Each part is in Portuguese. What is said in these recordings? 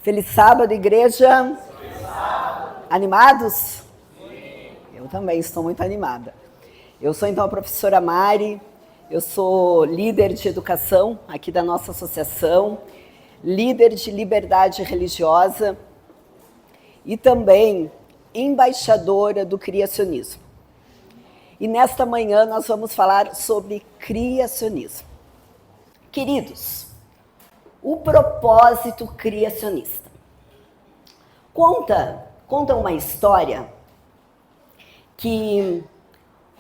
Feliz sábado, igreja. Feliz sábado. Animados? Sim. Eu também estou muito animada. Eu sou então a professora Mari, eu sou líder de educação aqui da nossa associação, líder de liberdade religiosa e também embaixadora do criacionismo. E nesta manhã nós vamos falar sobre criacionismo. Queridos, o propósito criacionista. Conta uma história que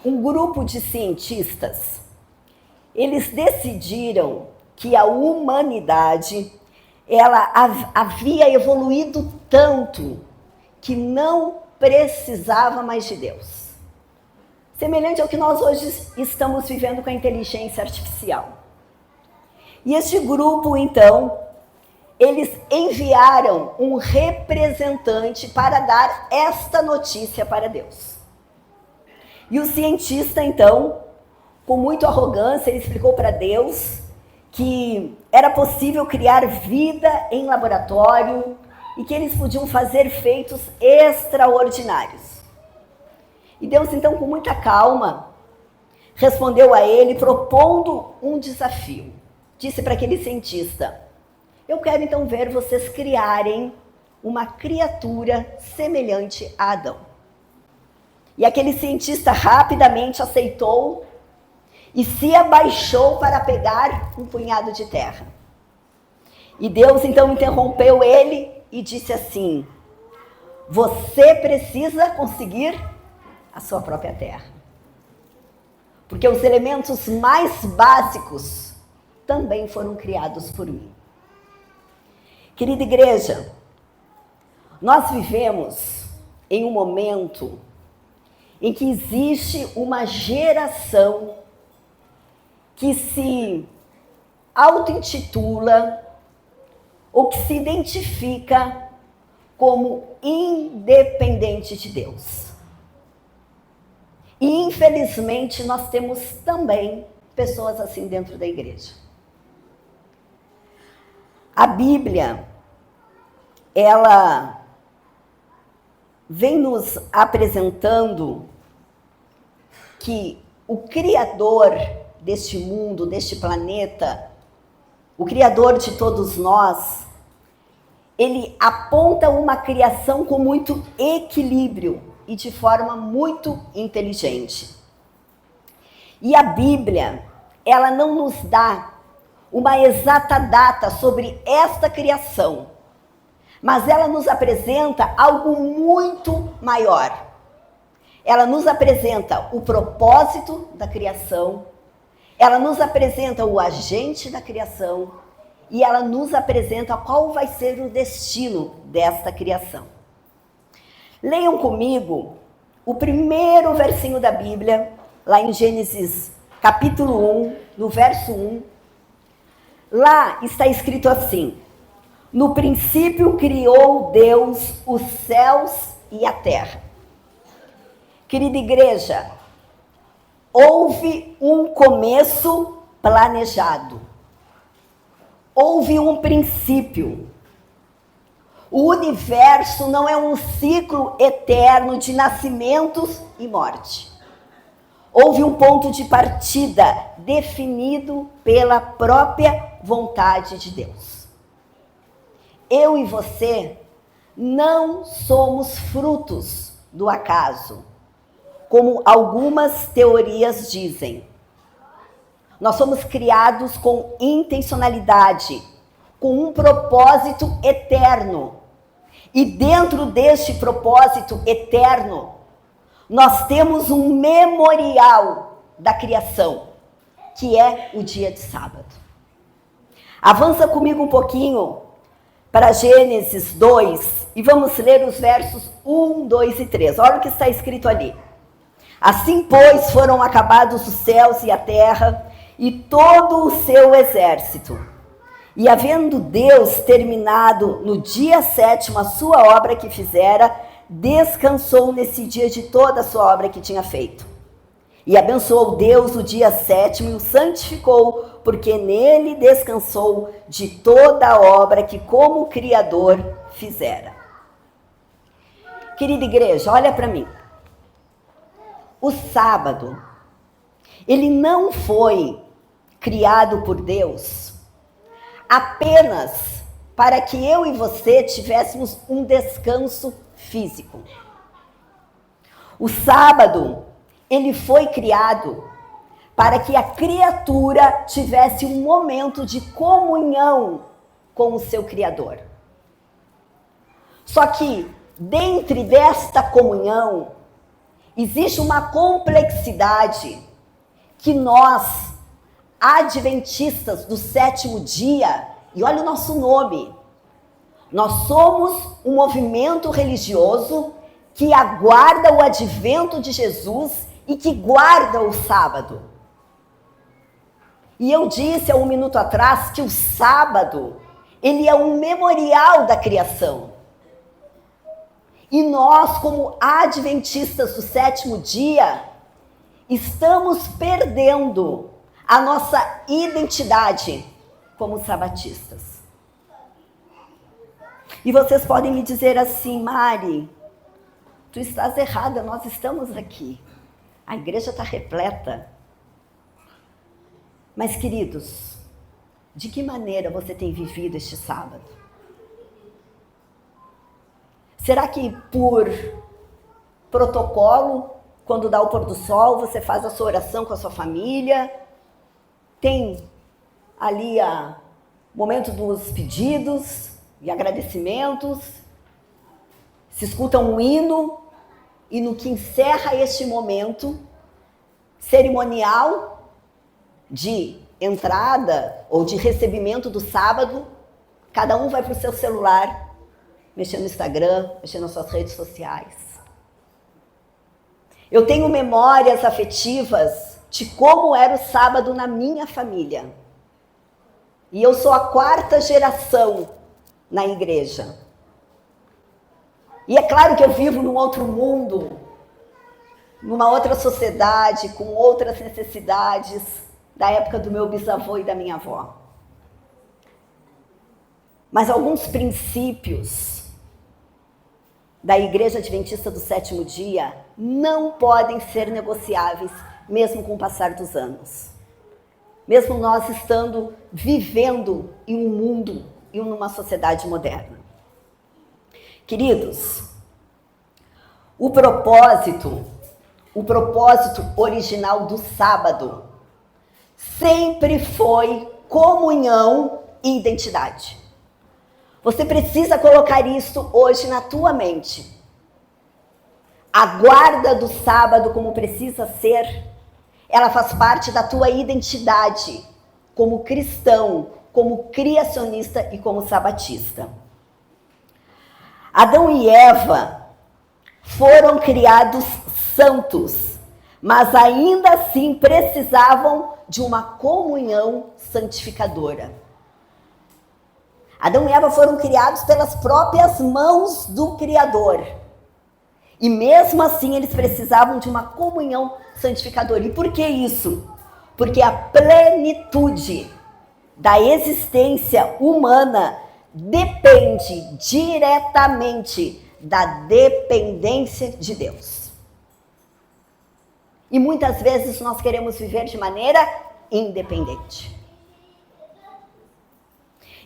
um grupo de cientistas, eles decidiram que a humanidade, ela havia evoluído tanto que não precisava mais de Deus. Semelhante ao que nós hoje estamos vivendo com a inteligência artificial. E este grupo, então, eles enviaram um representante para dar esta notícia para Deus. E o cientista, então, com muita arrogância, ele explicou para Deus que era possível criar vida em laboratório e que eles podiam fazer feitos extraordinários. E Deus, então, com muita calma, respondeu a ele, propondo um desafio. Disse para aquele cientista: eu quero então ver vocês criarem uma criatura semelhante a Adão. E aquele cientista rapidamente aceitou e se abaixou para pegar um punhado de terra. E Deus então interrompeu ele e disse assim: você precisa conseguir a sua própria terra. Porque os elementos mais básicos também foram criados por mim. Querida igreja, nós vivemos em um momento em que existe uma geração que se auto-intitula ou que se identifica como independente de Deus. E infelizmente nós temos também pessoas assim dentro da igreja. A Bíblia, ela vem nos apresentando que o Criador deste mundo, deste planeta, o Criador de todos nós, ele aponta uma criação com muito equilíbrio e de forma muito inteligente. E a Bíblia, ela não nos dá uma exata data sobre esta criação, mas ela nos apresenta algo muito maior. Ela nos apresenta o propósito da criação, ela nos apresenta o agente da criação e ela nos apresenta qual vai ser o destino desta criação. Leiam comigo o primeiro versinho da Bíblia, lá em Gênesis capítulo 1, no verso 1. Lá está escrito assim: no princípio criou Deus os céus e a terra. Querida igreja, houve um começo planejado. Houve um princípio. O universo não é um ciclo eterno de nascimentos e morte. Houve um ponto de partida definido pela própria vontade de Deus. Eu e você não somos frutos do acaso, como algumas teorias dizem. Nós somos criados com intencionalidade, com um propósito eterno. E dentro deste propósito eterno, nós temos um memorial da criação, que é o dia de sábado. Avança comigo um pouquinho para Gênesis 2 e vamos ler os versos 1, 2 e 3. Olha o que está escrito ali. Assim, pois, foram acabados os céus e a terra e todo o seu exército. E havendo Deus terminado no dia 7º a sua obra que fizera, descansou nesse dia de toda a sua obra que tinha feito. E abençoou Deus o dia sétimo e o santificou, porque nele descansou de toda a obra que como Criador fizera. Querida igreja, olha para mim. O sábado, ele não foi criado por Deus apenas para que eu e você tivéssemos um descanso físico. O sábado, ele foi criado para que a criatura tivesse um momento de comunhão com o seu Criador. Só que, dentro desta comunhão, existe uma complexidade que nós, adventistas do sétimo dia, e olha o nosso nome, nós somos um movimento religioso que aguarda o advento de Jesus e que guarda o sábado. E eu disse há um minuto atrás que o sábado, ele é um memorial da criação. E nós, como adventistas do sétimo dia, estamos perdendo a nossa identidade como sabatistas. E vocês podem me dizer assim: Mari, tu estás errada, nós estamos aqui. A igreja está repleta. Mas, queridos, de que maneira você tem vivido este sábado? Será que por protocolo, quando dá o pôr do sol, você faz a sua oração com a sua família? Tem ali o momento dos pedidos e agradecimentos? Se escuta um hino e no que encerra este momento cerimonial de entrada ou de recebimento do sábado, cada um vai para o seu celular, mexendo no Instagram, mexendo nas suas redes sociais. Eu tenho memórias afetivas de como era o sábado na minha família. E eu sou a 4ª geração na igreja. E é claro que eu vivo num outro mundo, numa outra sociedade, com outras necessidades da época do meu bisavô e da minha avó. Mas alguns princípios da Igreja Adventista do Sétimo Dia não podem ser negociáveis, mesmo com o passar dos anos. Mesmo nós vivendo em um mundo e numa sociedade moderna. Queridos, o propósito original do sábado sempre foi comunhão e identidade. Você precisa colocar isso hoje na tua mente. A guarda do sábado, como precisa ser, ela faz parte da tua identidade como cristão, como criacionista e como sabatista. Adão e Eva foram criados santos, mas ainda assim precisavam de uma comunhão santificadora. Adão e Eva foram criados pelas próprias mãos do Criador. E mesmo assim eles precisavam de uma comunhão santificadora. E por que isso? Porque a plenitude da existência humana depende diretamente da dependência de Deus. E muitas vezes nós queremos viver de maneira independente.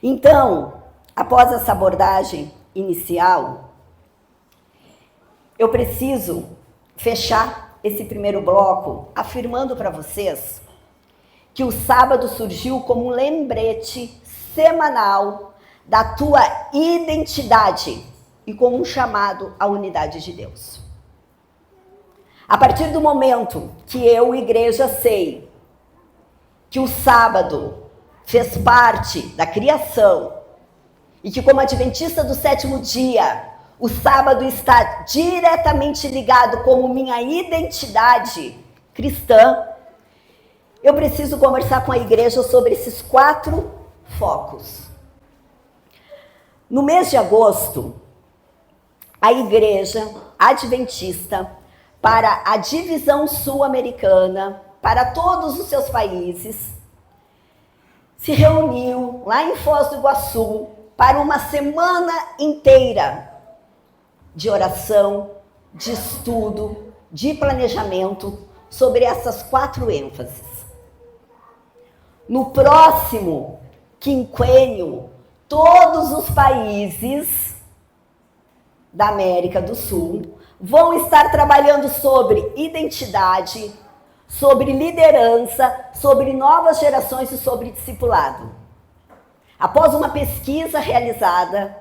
Então, após essa abordagem inicial, eu preciso fechar esse primeiro bloco afirmando para vocês que o sábado surgiu como um lembrete semanal da tua identidade e como um chamado à unidade de Deus. A partir do momento que eu, igreja, sei que o sábado fez parte da criação e que como adventista do sétimo dia, o sábado está diretamente ligado como minha identidade cristã, eu preciso conversar com a igreja sobre esses 4 focos. No mês de agosto, a igreja adventista para a divisão sul-americana, para todos os seus países, se reuniu lá em Foz do Iguaçu para uma semana inteira de oração, de estudo, de planejamento sobre essas 4 ênfases. No próximo quinquênio, todos os países da América do Sul vão estar trabalhando sobre identidade, sobre liderança, sobre novas gerações e sobre discipulado. Após uma pesquisa realizada,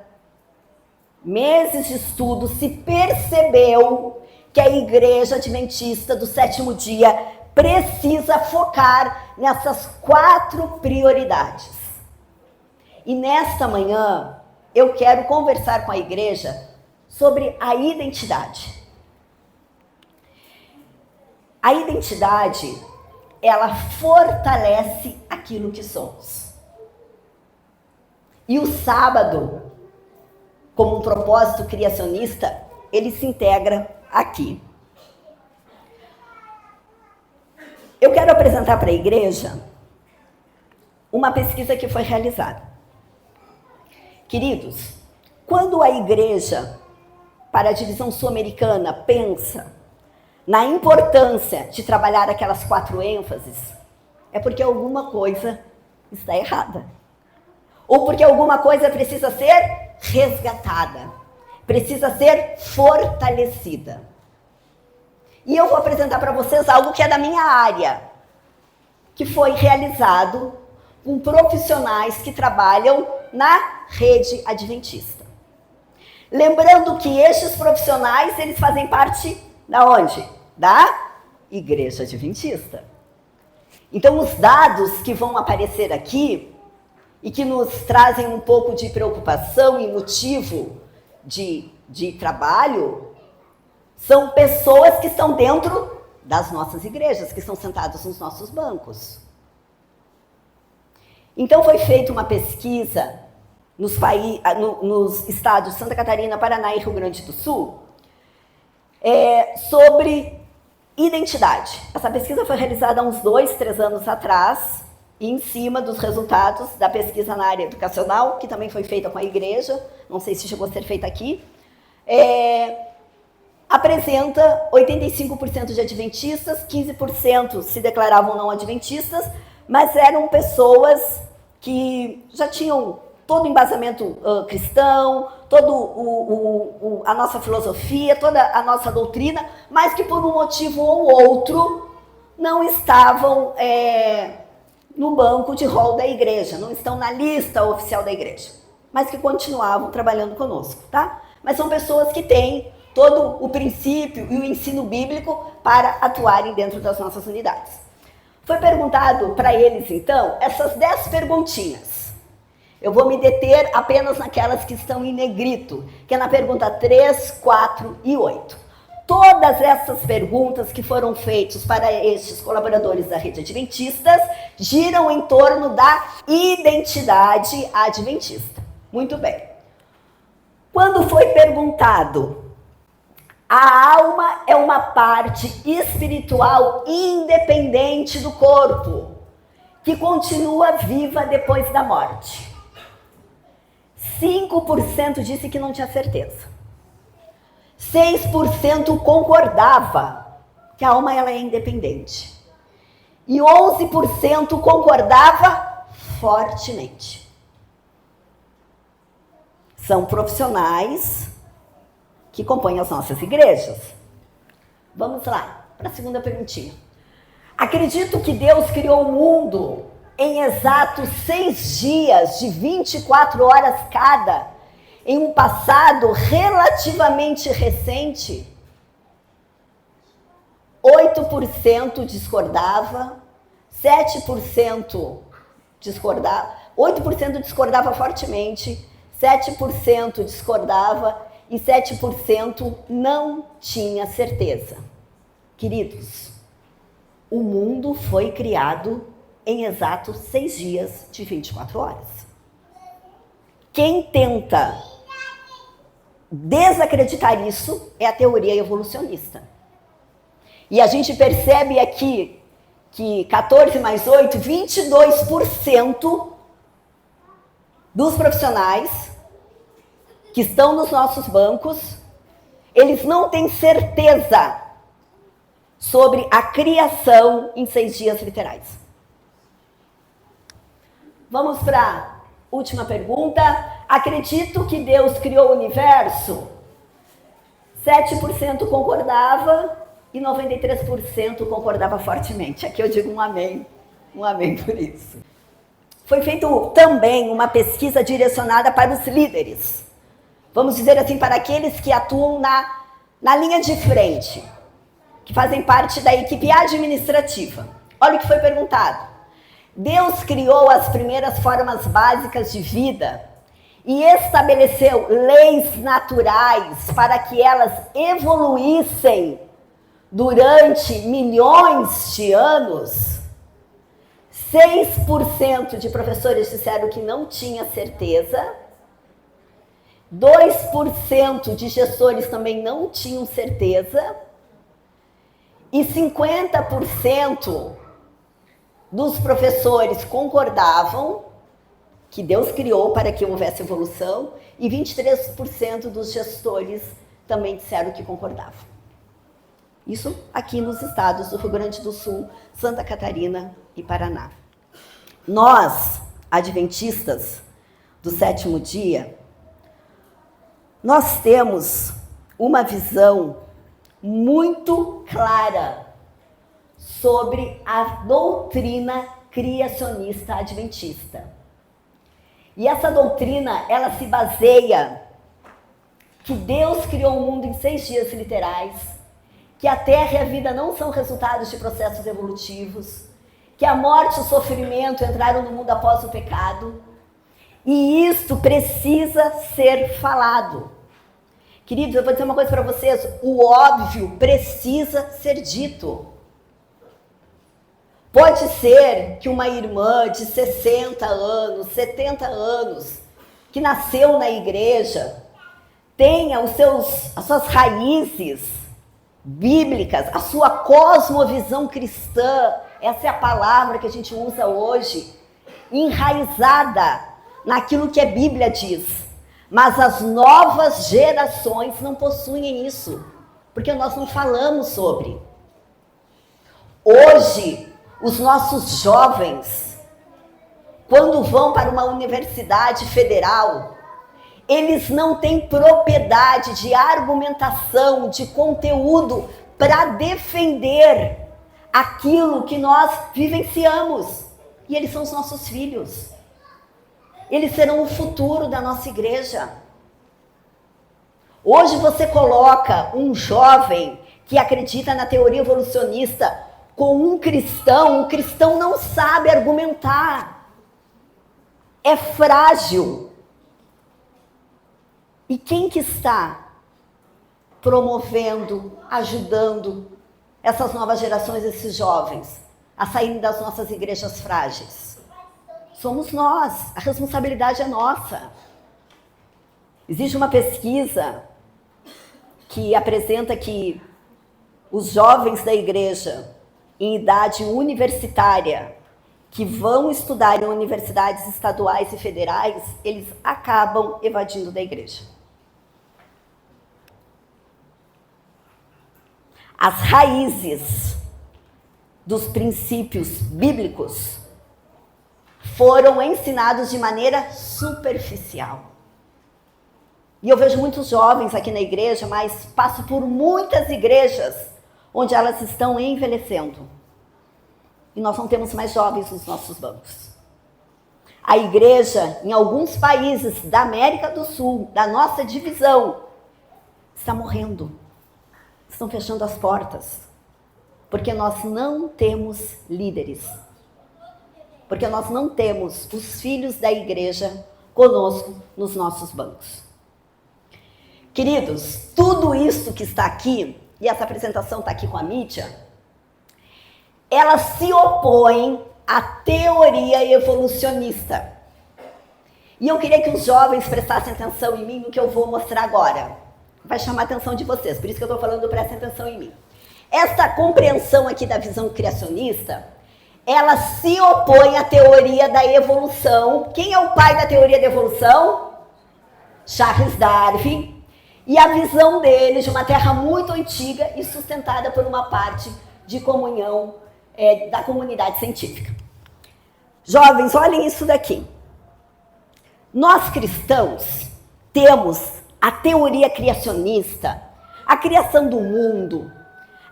meses de estudo, se percebeu que a Igreja Adventista do Sétimo Dia precisa focar nessas 4 prioridades. E nesta manhã, eu quero conversar com a igreja sobre a identidade. A identidade, ela fortalece aquilo que somos. E o sábado, como um propósito criacionista, ele se integra aqui. Eu quero apresentar para a igreja uma pesquisa que foi realizada. Queridos, quando a igreja, para a divisão sul-americana, pensa na importância de trabalhar aquelas 4 ênfases, é porque alguma coisa está errada. Ou porque alguma coisa precisa ser resgatada, precisa ser fortalecida. E eu vou apresentar para vocês algo que é da minha área, que foi realizado com profissionais que trabalham na rede adventista. Lembrando que estes profissionais, eles fazem parte da onde? Da Igreja Adventista. Então, os dados que vão aparecer aqui e que nos trazem um pouco de preocupação e motivo de trabalho, são pessoas que estão dentro das nossas igrejas, que estão sentados nos nossos bancos. Então foi feita uma pesquisa nos estados de Santa Catarina, Paraná e Rio Grande do Sul sobre identidade. Essa pesquisa foi realizada há uns 2, 3 anos atrás, e em cima dos resultados da pesquisa na área educacional, que também foi feita com a igreja, não sei se chegou a ser feita aqui, apresenta 85% de adventistas, 15% se declaravam não adventistas, mas eram pessoas que já tinham todo o embasamento cristão, toda a nossa filosofia, toda a nossa doutrina, mas que por um motivo ou outro não estavam no banco de rol da igreja, não estão na lista oficial da igreja, mas que continuavam trabalhando conosco, tá? Mas são pessoas que têm todo o princípio e o ensino bíblico para atuarem dentro das nossas unidades. Foi perguntado para eles, então, essas 10 perguntinhas. Eu vou me deter apenas naquelas que estão em negrito, que é na pergunta 3, 4 e 8. Todas essas perguntas que foram feitas para estes colaboradores da rede adventistas giram em torno da identidade adventista. Muito bem. Quando foi perguntado, a alma é uma parte espiritual independente do corpo, que continua viva depois da morte. 5% disse que não tinha certeza. 6% concordava que a alma ela é independente. E 11% concordava fortemente. São profissionais que compõem as nossas igrejas. Vamos lá, para a segunda perguntinha. Acredito que Deus criou o mundo em exatos 6 dias de 24 horas cada, em um passado relativamente recente. 8% discordava, 7% discordava, 8% discordava fortemente, 7% discordava e 7% não tinha certeza. Queridos, o mundo foi criado em exatos 6 dias de 24 horas. Quem tenta desacreditar isso é a teoria evolucionista. E a gente percebe aqui que 14 mais 8, 22% dos profissionais que estão nos nossos bancos, eles não têm certeza sobre a criação em 6 dias literais. Vamos para a última pergunta. Acredito que Deus criou o universo? 7% concordava e 93% concordava fortemente. Aqui eu digo um amém por isso. Foi feita também uma pesquisa direcionada para os líderes. Vamos dizer assim, para aqueles que atuam na linha de frente, que fazem parte da equipe administrativa. Olha o que foi perguntado. Deus criou as primeiras formas básicas de vida e estabeleceu leis naturais para que elas evoluíssem durante milhões de anos. 6% de professores disseram que não tinha certeza. 2% de gestores também não tinham certeza. E 50% dos professores concordavam que Deus criou para que houvesse evolução, e 23% dos gestores também disseram que concordavam. Isso aqui nos estados do Rio Grande do Sul, Santa Catarina e Paraná. Nós, adventistas do 7º dia, nós temos uma visão muito clara sobre a doutrina criacionista adventista. E essa doutrina, ela se baseia que Deus criou o mundo em 6 dias literais, que a terra e a vida não são resultados de processos evolutivos, que a morte e o sofrimento entraram no mundo após o pecado, e isso precisa ser falado. Queridos, eu vou dizer uma coisa para vocês, o óbvio precisa ser dito. Pode ser que uma irmã de 60 anos, 70 anos, que nasceu na igreja, tenha as suas raízes bíblicas, a sua cosmovisão cristã, essa é a palavra que a gente usa hoje, enraizada naquilo que a Bíblia diz. Mas as novas gerações não possuem isso, porque nós não falamos sobre. Hoje, os nossos jovens, quando vão para uma universidade federal, eles não têm propriedade de argumentação, de conteúdo para defender aquilo que nós vivenciamos. E eles são os nossos filhos. Eles serão o futuro da nossa igreja. Hoje você coloca um jovem que acredita na teoria evolucionista com um cristão, o cristão não sabe argumentar. É frágil. E quem que está promovendo, ajudando essas novas gerações, esses jovens, a saírem das nossas igrejas frágeis? Somos nós, a responsabilidade é nossa. Existe uma pesquisa que apresenta que os jovens da igreja em idade universitária, que vão estudar em universidades estaduais e federais, eles acabam evadindo da igreja. As raízes dos princípios bíblicos foram ensinados de maneira superficial. E eu vejo muitos jovens aqui na igreja, mas passo por muitas igrejas onde elas estão envelhecendo. E nós não temos mais jovens nos nossos bancos. A igreja, em alguns países da América do Sul, da nossa divisão, está morrendo. Estão fechando as portas. Porque nós não temos líderes. Porque nós não temos os filhos da igreja conosco nos nossos bancos. Queridos, tudo isso que está aqui, e essa apresentação está aqui com a mídia, ela se opõe à teoria evolucionista. E eu queria que os jovens prestassem atenção em mim no que eu vou mostrar agora. Vai chamar a atenção de vocês, por isso que eu estou falando, prestem atenção em mim. Essa compreensão aqui da visão criacionista, ela se opõe à teoria da evolução. Quem é o pai da teoria da evolução? Charles Darwin. E a visão dele de uma terra muito antiga e sustentada por uma parte de comunhão da comunidade científica. Jovens, olhem isso daqui. Nós cristãos temos a teoria criacionista, a criação do mundo,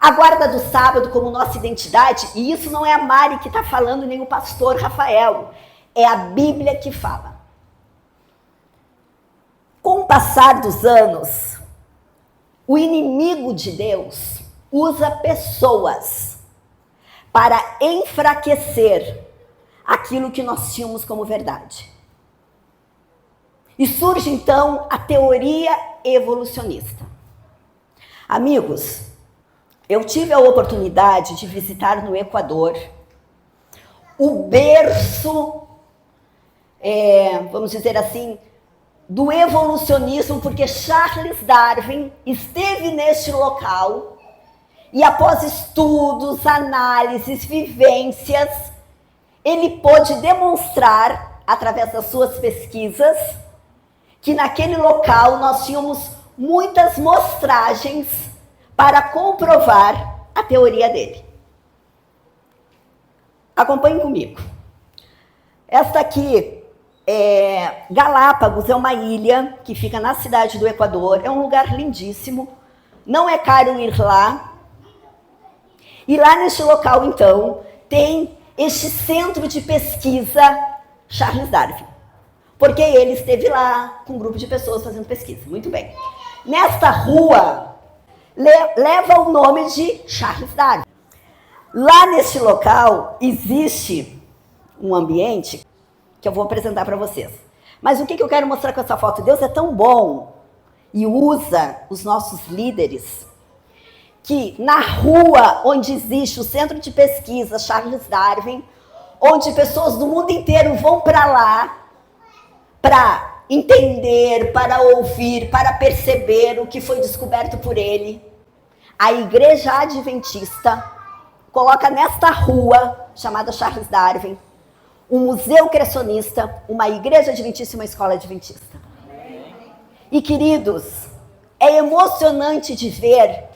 a guarda do sábado como nossa identidade, e isso não é a Mari que está falando, nem o pastor Rafael, é a Bíblia que fala. Com o passar dos anos, o inimigo de Deus usa pessoas para enfraquecer aquilo que nós tínhamos como verdade. E surge então a teoria evolucionista. Amigos, eu tive a oportunidade de visitar no Equador o berço, vamos dizer assim, do evolucionismo, porque Charles Darwin esteve neste local e após estudos, análises, vivências, ele pôde demonstrar, através das suas pesquisas, que naquele local nós tínhamos muitas mostragens para comprovar a teoria dele. Acompanhem comigo. Esta aqui, Galápagos, é uma ilha que fica na cidade do Equador, é um lugar lindíssimo, não é caro ir lá. E lá neste local, então, tem este centro de pesquisa Charles Darwin, porque ele esteve lá com um grupo de pessoas fazendo pesquisa. Muito bem. Nesta rua, leva o nome de Charles Darwin. Lá neste local, existe um ambiente que eu vou apresentar para vocês. Mas o que eu quero mostrar com essa foto? Deus é tão bom e usa os nossos líderes que na rua onde existe o centro de pesquisa Charles Darwin, onde pessoas do mundo inteiro vão para lá para entender, para ouvir, para perceber o que foi descoberto por ele, a Igreja Adventista coloca nesta rua chamada Charles Darwin um museu criacionista, uma igreja adventista e uma escola adventista. E queridos, é emocionante de ver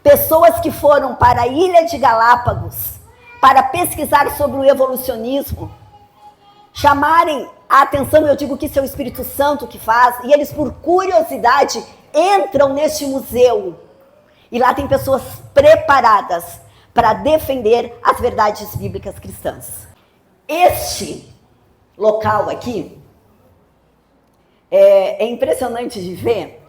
pessoas que foram para a Ilha de Galápagos para pesquisar sobre o evolucionismo, chamarem a atenção, eu digo que isso é o Espírito Santo que faz, e eles por curiosidade entram neste museu. E lá tem pessoas preparadas para defender as verdades bíblicas cristãs. Este local aqui é impressionante de ver,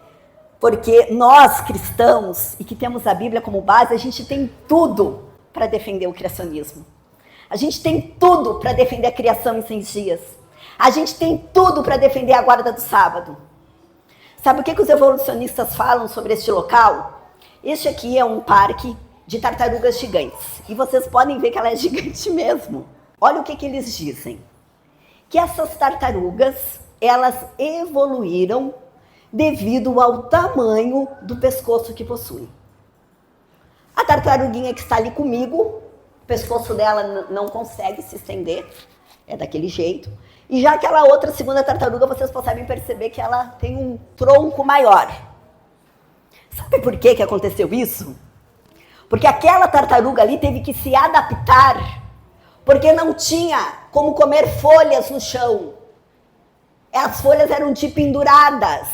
porque nós cristãos, e que temos a Bíblia como base, a gente tem tudo para defender o criacionismo. A gente tem tudo para defender a criação em 6 dias. A gente tem tudo para defender a guarda do sábado. Sabe o que os evolucionistas falam sobre este local? Este aqui é um parque de tartarugas gigantes. E vocês podem ver que ela é gigante mesmo. Olha o que eles dizem. Que essas tartarugas, elas evoluíram devido ao tamanho do pescoço que possuem. A tartaruguinha que está ali comigo, o pescoço dela não consegue se estender, é daquele jeito. E já aquela outra segunda tartaruga, vocês conseguem perceber que ela tem um tronco maior. Sabe por que aconteceu isso? Porque aquela tartaruga ali teve que se adaptar, porque não tinha como comer folhas no chão. As folhas eram penduradas.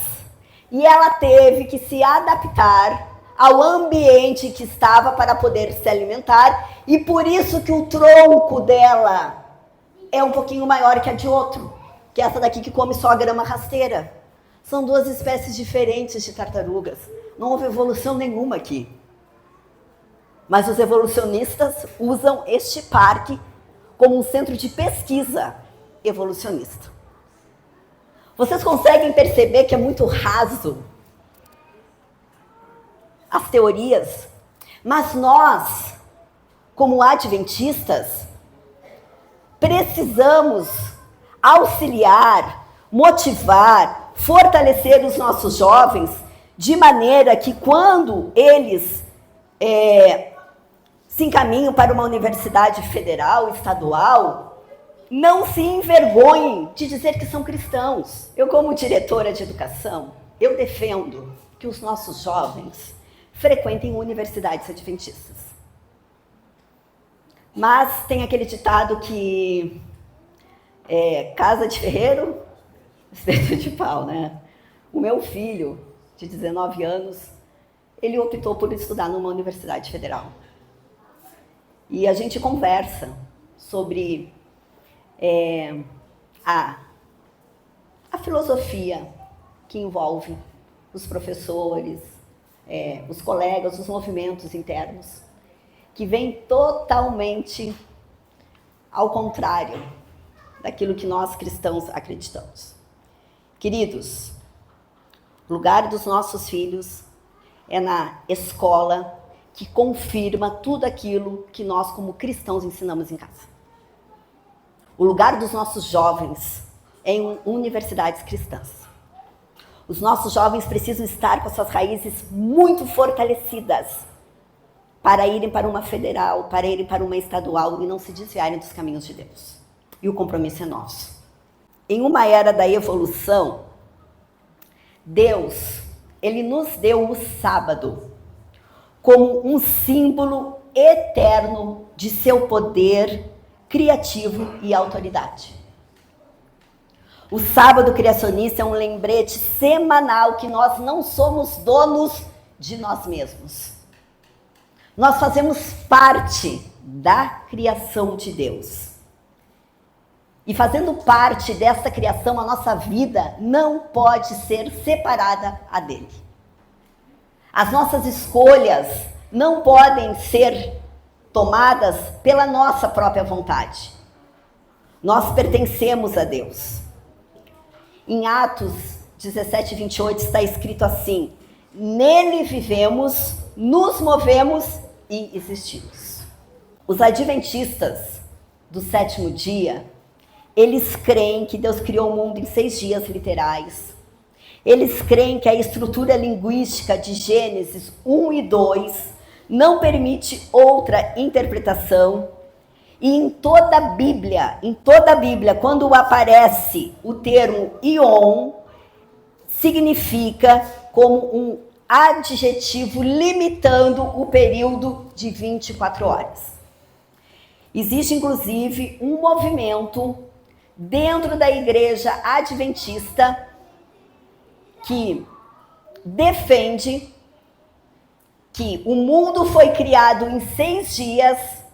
E ela teve que se adaptar ao ambiente que estava para poder se alimentar. E por isso que o tronco dela é um pouquinho maior que a de outro. Que é essa daqui que come só a grama rasteira. São 2 espécies diferentes de tartarugas. Não houve evolução nenhuma aqui. Mas os evolucionistas usam este parque como um centro de pesquisa evolucionista. Vocês conseguem perceber que é muito raso as teorias? Mas nós, como adventistas, precisamos auxiliar, motivar, fortalecer os nossos jovens de maneira que quando eles se encaminham para uma universidade federal, estadual, não se envergonhem de dizer que são cristãos. Eu, como diretora de educação, eu defendo que os nossos jovens frequentem universidades adventistas. Mas tem aquele ditado que casa de ferreiro, espeto de pau, né? O meu filho, de 19 anos, ele optou por estudar numa universidade federal. E a gente conversa sobre a filosofia que envolve os professores, os colegas, os movimentos internos, que vem totalmente ao contrário daquilo que nós cristãos acreditamos. Queridos, o lugar dos nossos filhos é na escola que confirma tudo aquilo que nós, como cristãos, ensinamos em casa. O lugar dos nossos jovens é em universidades cristãs. Os nossos jovens precisam estar com suas raízes muito fortalecidas para irem para uma federal, para irem para uma estadual e não se desviarem dos caminhos de Deus. E o compromisso é nosso. Em uma era da evolução, Deus, Ele nos deu o sábado como um símbolo eterno de seu poder criativo e autoridade. O sábado criacionista é um lembrete semanal que nós não somos donos de nós mesmos. Nós fazemos parte da criação de Deus. E fazendo parte dessa criação, a nossa vida não pode ser separada a dele. As nossas escolhas não podem ser tomadas pela nossa própria vontade. Nós pertencemos a Deus. Em Atos 17, 28 está escrito assim: nele vivemos, nos movemos e existimos. Os adventistas do sétimo dia, eles creem que Deus criou o mundo em 6 dias literais. Eles creem que a estrutura linguística de Gênesis 1 e 2 não permite outra interpretação. E em toda a Bíblia, quando aparece o termo Ion, significa como um adjetivo limitando o período de 24 horas. Existe, inclusive, um movimento dentro da igreja adventista que defende que o mundo foi criado em 6 dias,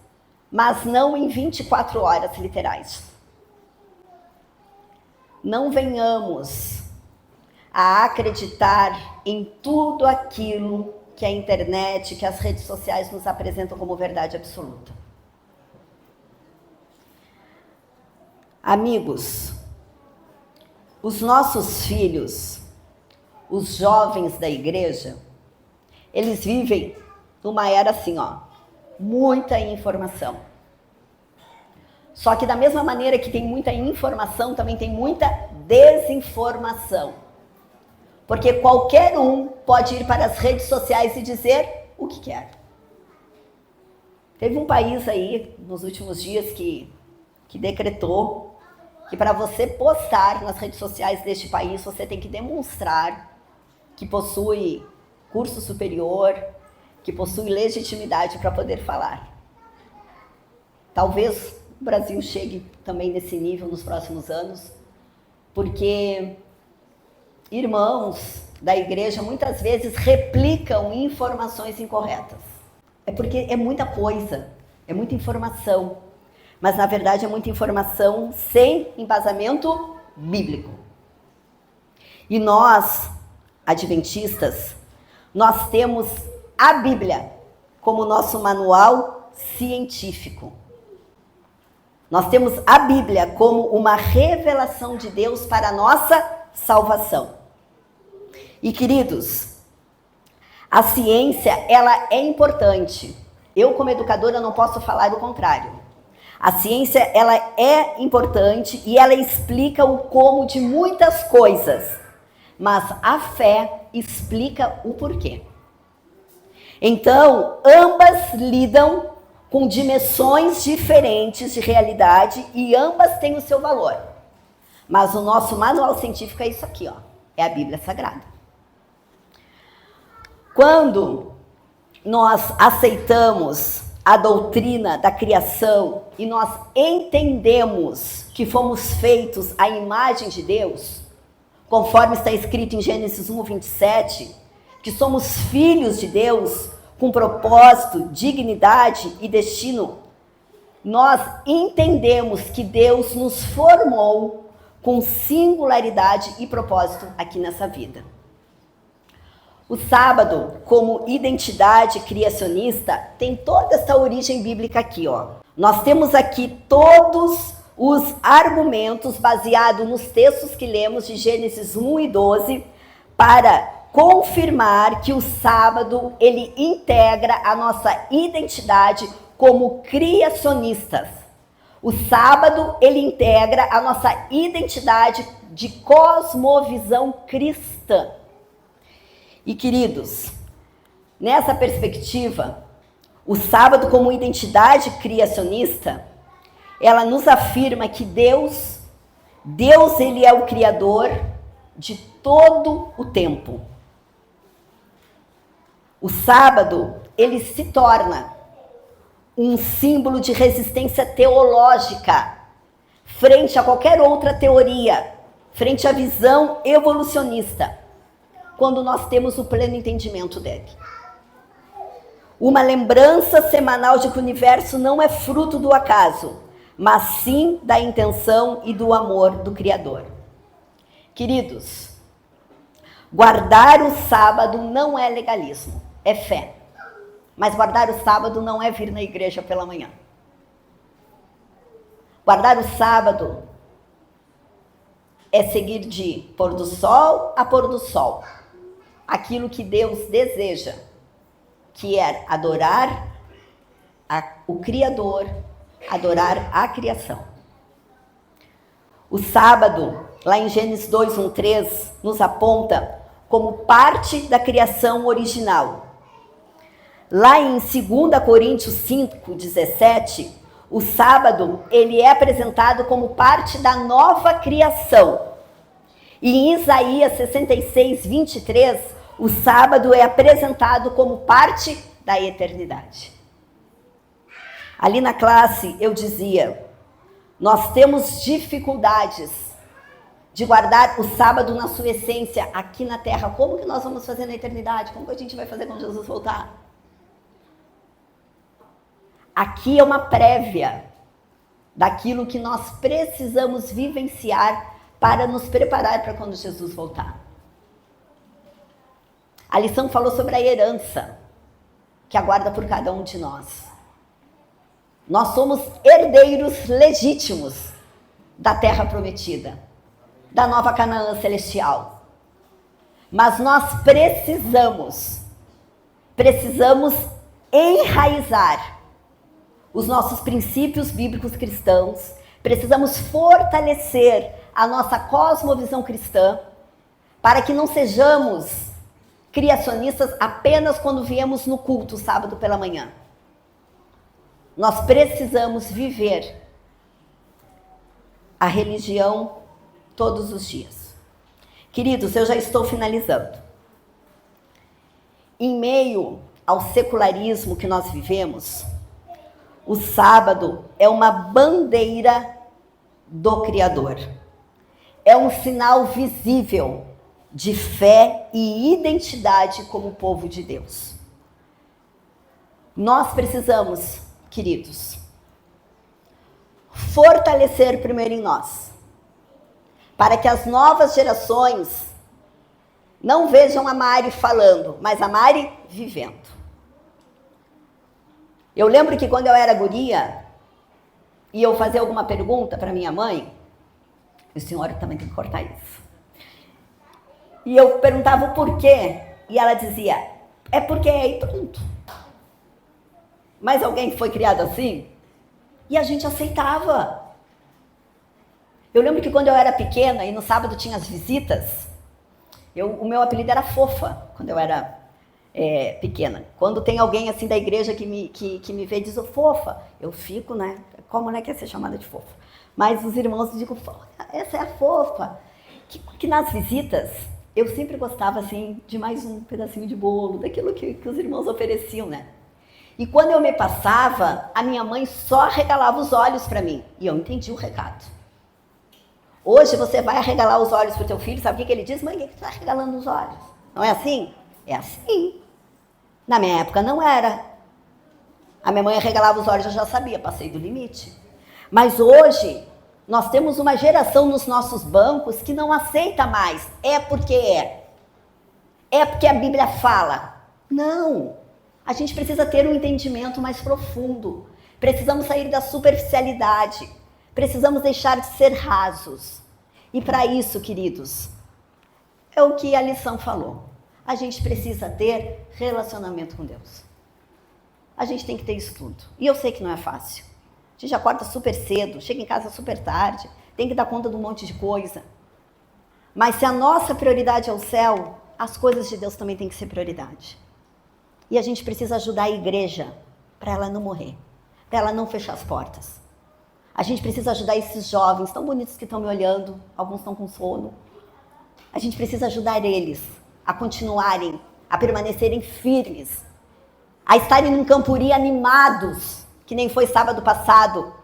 mas não em 24 horas literais. Não venhamos a acreditar em tudo aquilo que a internet, que as redes sociais nos apresentam como verdade absoluta. Amigos, os nossos filhos, os jovens da igreja, eles vivem numa era assim, muita informação. Só que da mesma maneira que tem muita informação, também tem muita desinformação. Porque qualquer um pode ir para as redes sociais e dizer o que quer. Teve um país aí, nos últimos dias, que decretou que para você postar nas redes sociais deste país, você tem que demonstrar que possui curso superior, que possui legitimidade para poder falar. Talvez o Brasil chegue também nesse nível nos próximos anos, porque irmãos da igreja muitas vezes replicam informações incorretas. É porque é muita coisa, é muita informação, mas na verdade é muita informação sem embasamento bíblico. E nós, adventistas, nós temos a Bíblia como nosso manual científico. Nós temos a Bíblia como uma revelação de Deus para a nossa salvação. E queridos, a ciência, ela é importante. Eu, como educadora, não posso falar o contrário. A ciência, ela é importante e ela explica o como de muitas coisas. Mas a fé explica o porquê. Então, ambas lidam com dimensões diferentes de realidade e ambas têm o seu valor. Mas o nosso manual científico é isso aqui, ó, é a Bíblia Sagrada. Quando nós aceitamos a doutrina da criação e nós entendemos que fomos feitos à imagem de Deus, conforme está escrito em Gênesis 1:27, que somos filhos de Deus com propósito, dignidade e destino, nós entendemos que Deus nos formou com singularidade e propósito aqui nessa vida. O sábado, como identidade criacionista, tem toda essa origem bíblica aqui, ó. Nós temos aqui todos os argumentos baseados nos textos que lemos de Gênesis 1 e 12 para confirmar que o sábado, ele integra a nossa identidade como criacionistas. O sábado, ele integra a nossa identidade de cosmovisão cristã. E, queridos, nessa perspectiva, o sábado como identidade criacionista, ela nos afirma que Deus ele é o criador de todo o tempo. O sábado, ele se torna um símbolo de resistência teológica frente a qualquer outra teoria, frente à visão evolucionista, quando nós temos o pleno entendimento dele. Uma lembrança semanal de que o universo não é fruto do acaso, mas sim da intenção e do amor do Criador. Queridos, guardar o sábado não é legalismo, é fé. Mas guardar o sábado não é vir na igreja pela manhã. Guardar o sábado é seguir de pôr do sol a pôr do sol aquilo que Deus deseja, que é adorar o Criador, adorar a criação. O sábado, lá em Gênesis 2:1-3, nos aponta como parte da criação original. Lá em 2 Coríntios 5:17, o sábado ele é apresentado como parte da nova criação. E em Isaías 66:23, o sábado é apresentado como parte da eternidade. Ali na classe eu dizia, nós temos dificuldades de guardar o sábado na sua essência aqui na terra. Como que nós vamos fazer na eternidade? Como que a gente vai fazer quando Jesus voltar? Aqui é uma prévia daquilo que nós precisamos vivenciar para nos preparar para quando Jesus voltar. A lição falou sobre a herança que aguarda por cada um de nós. Nós somos herdeiros legítimos da terra prometida, da nova Canaã celestial. Mas nós precisamos enraizar os nossos princípios bíblicos cristãos, precisamos fortalecer a nossa cosmovisão cristã, para que não sejamos criacionistas apenas quando viemos no culto sábado pela manhã. Nós precisamos viver a religião todos os dias. Queridos, eu já estou finalizando. Em meio ao secularismo que nós vivemos, o sábado é uma bandeira do Criador. É um sinal visível de fé e identidade como povo de Deus. Nós precisamos, queridos, fortalecer primeiro em nós, para que as novas gerações não vejam a Mari falando, mas a Mari vivendo. Eu lembro que quando eu era guria, e eu fazia alguma pergunta para minha mãe, e o senhor também tem que cortar isso. E eu perguntava o porquê, e ela dizia, é porque é aí pronto. Mas alguém foi criado assim? E a gente aceitava. Eu lembro que quando eu era pequena, e no sábado tinha as visitas, o meu apelido era Fofa, quando eu era pequena. Quando tem alguém assim da igreja que me vê e diz, fofa, eu fico, né? Como não quer ser chamada de fofa? Mas os irmãos dizem, essa é a fofa. Que nas visitas, eu sempre gostava assim de mais um pedacinho de bolo, daquilo que os irmãos ofereciam, né? E quando eu me passava, a minha mãe só arregalava os olhos para mim. E eu entendi o recado. Hoje você vai arregalar os olhos para o teu filho, sabe o que ele diz? Mãe, o que você está arregalando os olhos? Não é assim? É assim. Na minha época não era. A minha mãe arregalava os olhos, eu já sabia, passei do limite. Mas hoje, nós temos uma geração nos nossos bancos que não aceita mais. É porque é. É porque a Bíblia fala. Não. A gente precisa ter um entendimento mais profundo. Precisamos sair da superficialidade. Precisamos deixar de ser rasos. E para isso, queridos, é o que a lição falou. A gente precisa ter relacionamento com Deus. A gente tem que ter isso tudo. E eu sei que não é fácil. A gente acorda super cedo, chega em casa super tarde, tem que dar conta de um monte de coisa. Mas se a nossa prioridade é o céu, as coisas de Deus também têm que ser prioridade. E a gente precisa ajudar a igreja para ela não morrer, para ela não fechar as portas. A gente precisa ajudar esses jovens tão bonitos que estão me olhando, alguns estão com sono. A gente precisa ajudar eles a continuarem, a permanecerem firmes, a estarem num Campuri animados, que nem foi sábado passado.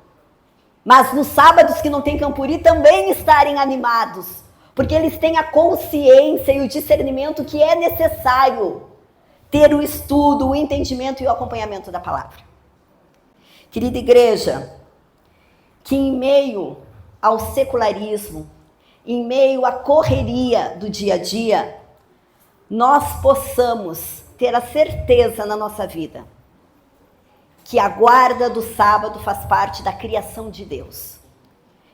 Mas nos sábados que não tem Campuri também estarem animados, porque eles têm a consciência e o discernimento que é necessário ter o estudo, o entendimento e o acompanhamento da palavra. Querida igreja, que em meio ao secularismo, em meio à correria do dia a dia, nós possamos ter a certeza na nossa vida que a guarda do sábado faz parte da criação de Deus.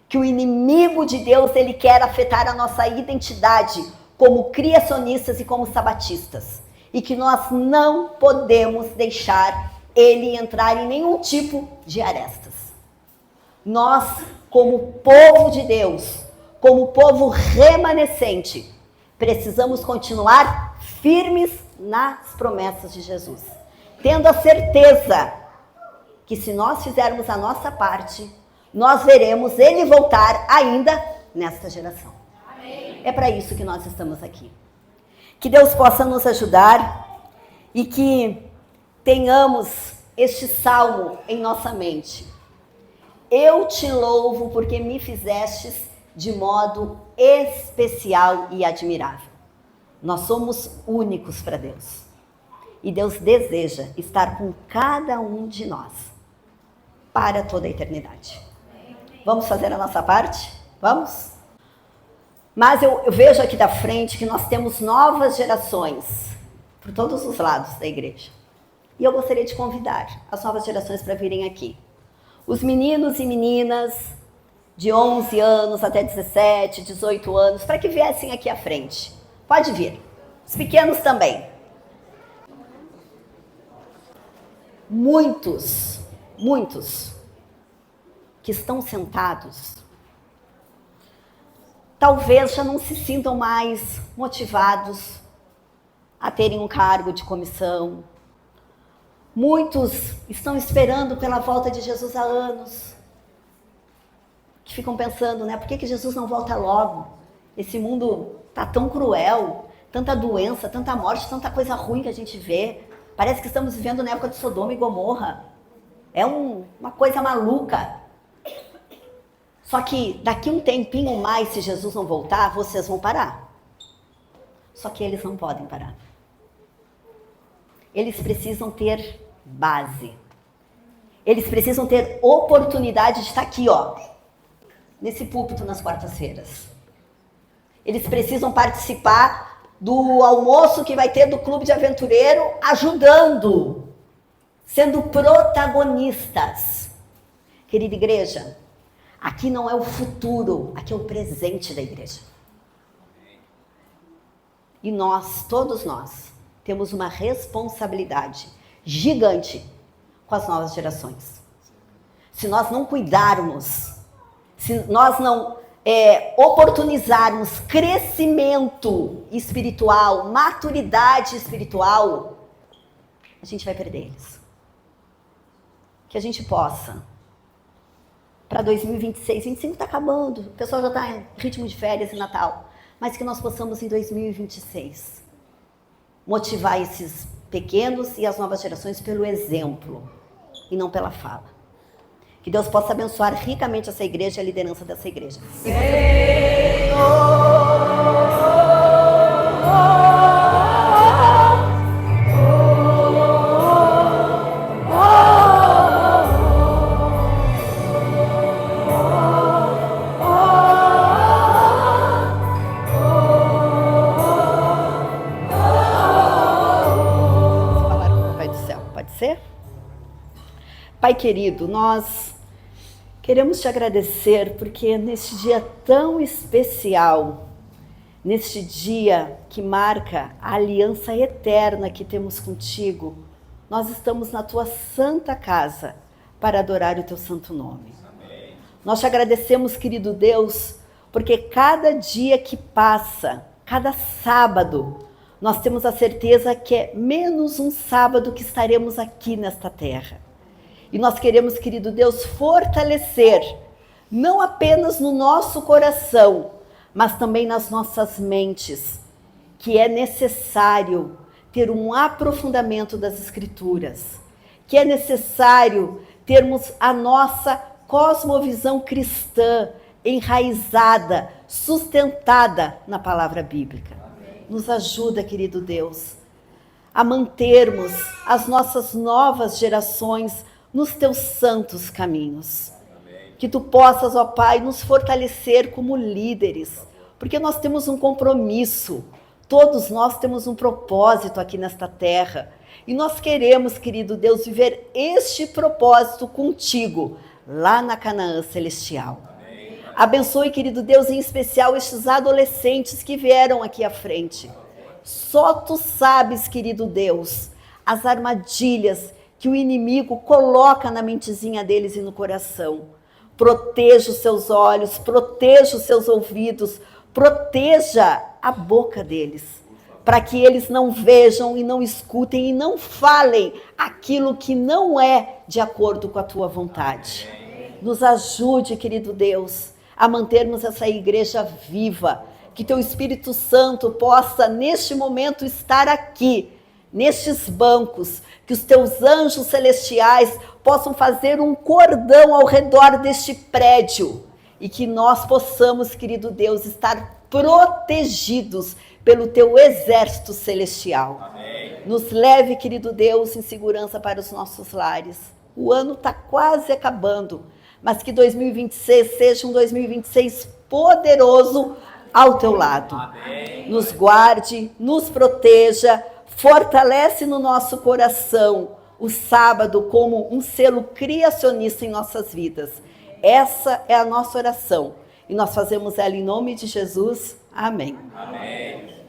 Que o inimigo de Deus, ele quer afetar a nossa identidade como criacionistas e como sabatistas. E que nós não podemos deixar ele entrar em nenhum tipo de arestas. Nós, como povo de Deus, como povo remanescente, precisamos continuar firmes nas promessas de Jesus, tendo a certeza que se nós fizermos a nossa parte, nós veremos ele voltar ainda nesta geração. Amém. É para isso que nós estamos aqui. Que Deus possa nos ajudar e que tenhamos este salmo em nossa mente. Eu te louvo porque me fizestes de modo especial e admirável. Nós somos únicos para Deus. E Deus deseja estar com cada um de nós para toda a eternidade. Vamos fazer a nossa parte? Vamos? Mas eu vejo aqui da frente que nós temos novas gerações por todos os lados da igreja. E eu gostaria de convidar as novas gerações para virem aqui. Os meninos e meninas de 11 anos até 17, 18 anos, para que viessem aqui à frente. Pode vir. Os pequenos também. Muitos que estão sentados, talvez já não se sintam mais motivados a terem um cargo de comissão. Muitos estão esperando pela volta de Jesus há anos. Que ficam pensando, né? Por que Jesus não volta logo? Esse mundo tá tão cruel, tanta doença, tanta morte, tanta coisa ruim que a gente vê. Parece que estamos vivendo na época de Sodoma e Gomorra. É uma coisa maluca. Só que daqui um tempinho mais, se Jesus não voltar, vocês vão parar. Só que eles não podem parar. Eles precisam ter base. Eles precisam ter oportunidade de estar aqui, ó, nesse púlpito nas quartas-feiras. Eles precisam participar do almoço que vai ter do Clube de Aventureiro, ajudando, sendo protagonistas. Querida igreja, aqui não é o futuro, aqui é o presente da igreja. E nós, todos nós, temos uma responsabilidade gigante com as novas gerações. Se nós não cuidarmos, se nós não oportunizarmos crescimento espiritual, maturidade espiritual, a gente vai perder eles. Que a gente possa, para 2026, 25 está acabando, o pessoal já está em ritmo de férias e Natal, mas que nós possamos em 2026 motivar esses pequenos e as novas gerações pelo exemplo e não pela fala. Que Deus possa abençoar ricamente essa igreja e a liderança dessa igreja. Pai querido, nós queremos te agradecer porque neste dia tão especial, neste dia que marca a aliança eterna que temos contigo, nós estamos na tua santa casa para adorar o teu santo nome. Amém. Nós te agradecemos, querido Deus, porque cada dia que passa, cada sábado, nós temos a certeza que é menos um sábado que estaremos aqui nesta terra. E nós queremos, querido Deus, fortalecer, não apenas no nosso coração, mas também nas nossas mentes, que é necessário ter um aprofundamento das Escrituras, que é necessário termos a nossa cosmovisão cristã enraizada, sustentada na palavra bíblica. Nos ajuda, querido Deus, a mantermos as nossas novas gerações nos teus santos caminhos. Amém. Que tu possas, ó Pai, nos fortalecer como líderes, porque nós temos um compromisso, todos nós temos um propósito aqui nesta terra, e nós queremos, querido Deus, viver este propósito contigo, lá na Canaã Celestial. Amém. Abençoe, querido Deus, em especial estes adolescentes que vieram aqui à frente. Só tu sabes, querido Deus, as armadilhas que o inimigo coloca na mentezinha deles e no coração. Proteja os seus olhos, proteja os seus ouvidos, proteja a boca deles, para que eles não vejam e não escutem e não falem aquilo que não é de acordo com a tua vontade. Nos ajude, querido Deus, a mantermos essa igreja viva, que teu Espírito Santo possa, neste momento, estar aqui, nestes bancos, que os teus anjos celestiais possam fazer um cordão ao redor deste prédio e que nós possamos, querido Deus, estar protegidos pelo teu exército celestial. Amém. Nos leve, querido Deus, em segurança para os nossos lares. O ano está quase acabando, mas que 2026 seja um 2026 poderoso ao teu lado. Amém. Nos guarde, nos proteja, fortalece no nosso coração o sábado como um selo criacionista em nossas vidas. Essa é a nossa oração. E nós fazemos ela em nome de Jesus. Amém. Amém.